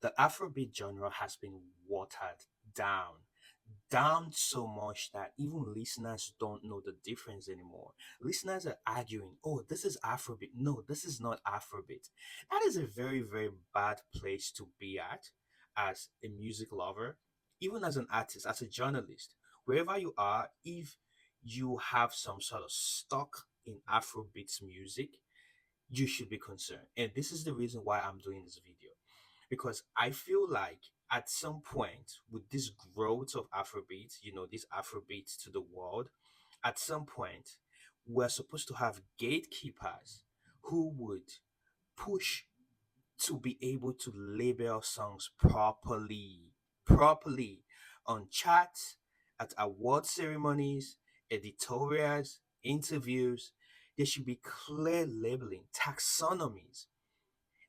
The Afrobeat genre has been watered down, down so much that even listeners don't know the difference anymore. Listeners are arguing, oh, this is Afrobeat. No, this is not Afrobeat. That is a very, very bad place to be at as a music lover, even as an artist, as a journalist. Wherever you are, if you have some sort of stock in Afrobeats music, you should be concerned. And this is the reason why I'm doing this video, because I feel like at some point with this growth of Afrobeat, this Afrobeat to the world, at some point we're supposed to have gatekeepers who would push to be able to label songs properly on charts, at award ceremonies, editorials, interviews. There should be clear labeling, taxonomies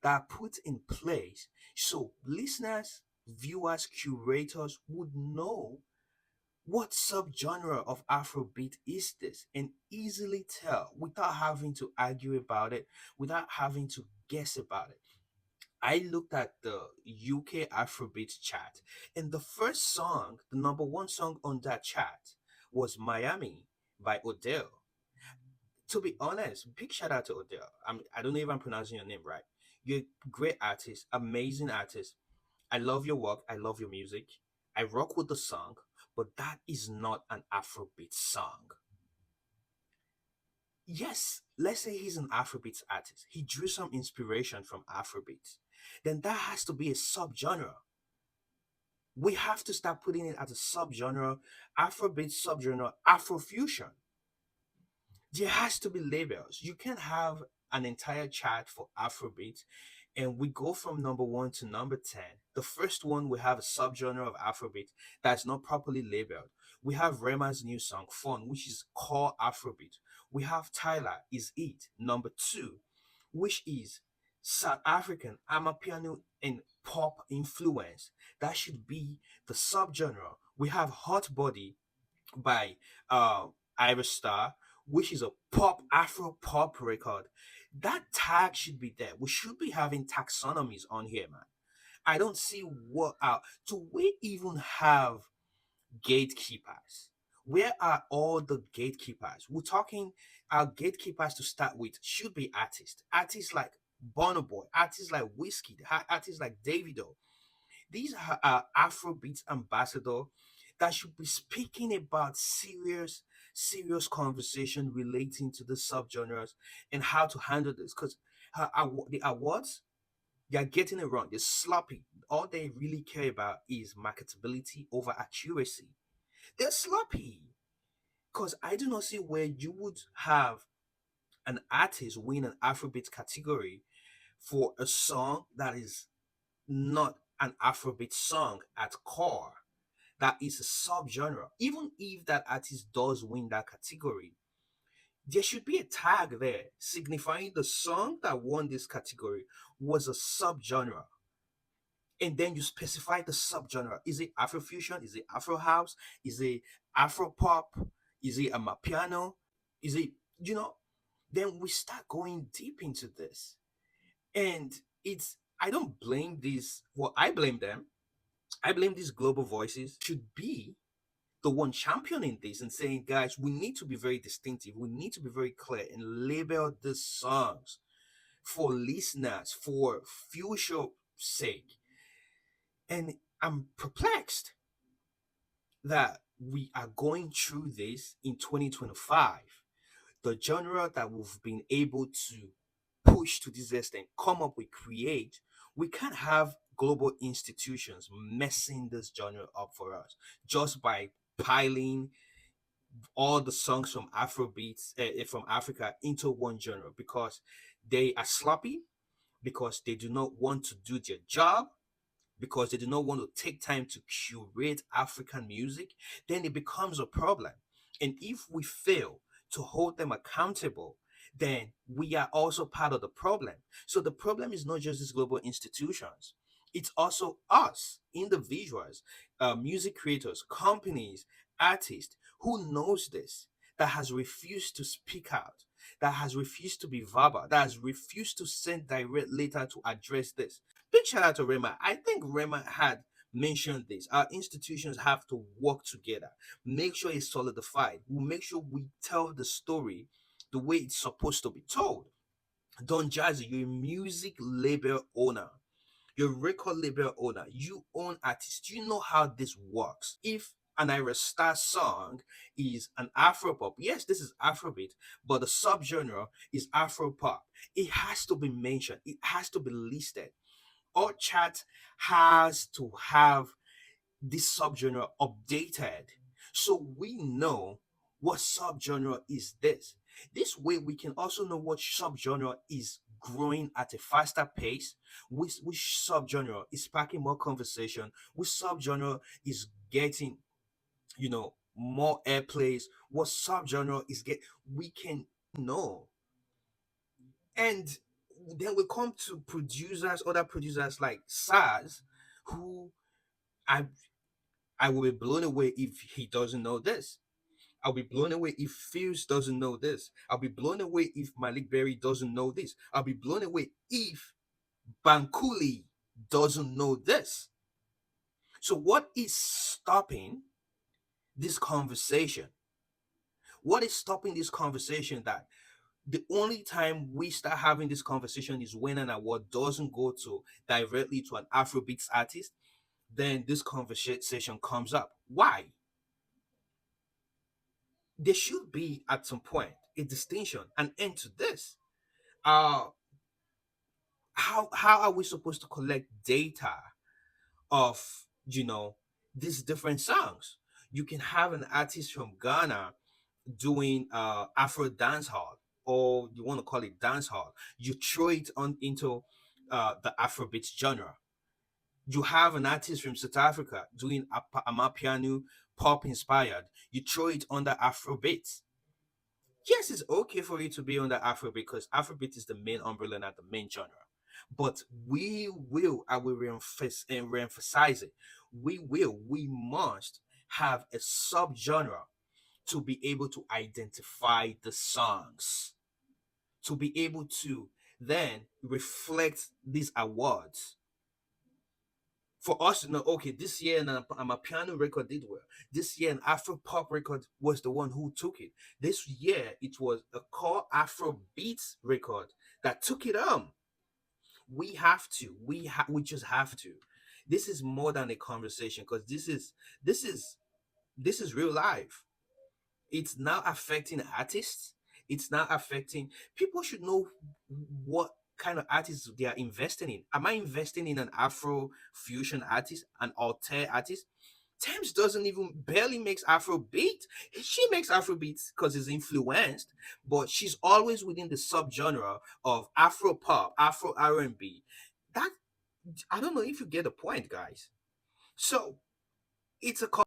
that are put in place so listeners, viewers, curators would know what subgenre of Afrobeat is this and easily tell without having to argue about it, without having to guess about it. I looked at the UK Afrobeat chart, and the first song, the number one song on that chart, was Miami by Odell. To be honest, big shout out to Odell. I don't know if I'm pronouncing your name right. You're a great artist, amazing artist. I love your work. I love your music. I rock with the song, but that is not an Afrobeat song. Yes, let's say he's an Afrobeat artist. He drew some inspiration from Afrobeat. Then that has to be a subgenre. We have to start putting it as a subgenre, Afrobeat subgenre, Afrofusion. There has to be labels. You can't have an entire chart for Afrobeat and we go from number one to number 10. The first one, we have a subgenre of Afrobeat that's not properly labeled. We have Rema's new song, Fun, which is core Afrobeat. We have Tyler, Is It, number two, which is South African, Amapiano, and pop influence. That should be the subgenre. We have Hot Body by uh, Iris Star, which is a pop Afro pop record. That tag should be there. We should be having taxonomies on here, man. I don't see what do we even have gatekeepers? Where are all the gatekeepers? We're talking our gatekeepers to start with should be artists. Artists like Bono Boy, artists like Whiskey, artists like Davido. These are Afrobeats ambassador that should be speaking about serious conversation relating to the subgenres and how to handle this. Because the awards, they're getting it wrong. They're sloppy. All they really care about is marketability over accuracy. They're sloppy. Because I do not see where you would have an artist win an Afrobeat category for a song that is not an Afrobeat song at core. That is a subgenre. Even if that artist does win that category, there should be a tag there signifying the song that won this category was a subgenre. And then you specify the subgenre. Is it Afrofusion? Is it Afro House? Is it Afro Pop? Is it a Mapiano? Is it, you know? Then we start going deep into this. And I don't blame these, well, I blame them. I blame these global voices should be the one championing this and saying, guys, we need to be very distinctive. We need to be very clear and label the songs for listeners, for future sake. And I'm perplexed that we are going through this in 2025. The genre that we've been able to push to this extent, come up with, create, we can't have global institutions messing this genre up for us just by piling all the songs from Afrobeats from Africa into one genre because they are sloppy, because they do not want to do their job, because they do not want to take time to curate African music, then it becomes a problem. And if we fail to hold them accountable, then we are also part of the problem. So the problem is not just these global institutions, it's also us, individuals, music creators, companies, artists who knows this, that has refused to speak out, that has refused to be verbal, that has refused to send direct letter to address this. Big shout out to Rema. I think Rema had mentioned this. Our institutions have to work together, make sure it's solidified. We'll make sure we tell the story the way it's supposed to be told. Don Jazzy, you're a music label owner. You're a record label owner. You own artists. You know how this works. If an Ira Star song is an Afro pop, yes, this is Afrobeat, but the subgenre is Afro pop. It has to be mentioned. It has to be listed. Our chat has to have this subgenre updated so we know what subgenre is this. This way we can also know what subgenre is growing at a faster pace, which subgenre is sparking more conversation, which subgenre is getting, more airplays, what subgenre is get we can know. And then we come to producers, other producers like SARS, who I I will be blown away if he doesn't know this. I'll be blown away if Fuse doesn't know this. I'll be blown away if Malik Berry doesn't know this. I'll be blown away if Bankuli doesn't know this. So, what is stopping this conversation? What is stopping this conversation that the only time we start having this conversation is when an award doesn't go to directly to an Afrobeats artist, then this conversation comes up. Why? There should be at some point a distinction, an end to this. Uh how are we supposed to collect data of these different songs? You can have an artist from Ghana doing Afro dance hall, or you want to call it dance hall. You throw it on into the Afrobeat genre. You have an artist from South Africa doing Amapiano pop inspired. You throw it under Afrobeat. Yes, it's okay for it to be under Afrobeat because Afrobeat is the main umbrella and the main genre. But I will re-emphasize it. We must have a subgenre to be able to identify the songs, to be able to then reflect these awards for us to know, okay, this year a piano record did well. This year an Afro pop record was the one who took it. This year it was a core Afro beats record that took it on. We have to. We just have to. This is more than a conversation because this is real life. It's now affecting artists. It's now affecting people should know what kind of artists they are investing in. Am I investing in an Afro fusion artist, an alter artist? Thames doesn't even barely makes Afro beat. She makes Afro beats because it's influenced, but she's always within the subgenre of Afro pop, Afro R&B. That I don't know if you get the point, guys. So it's a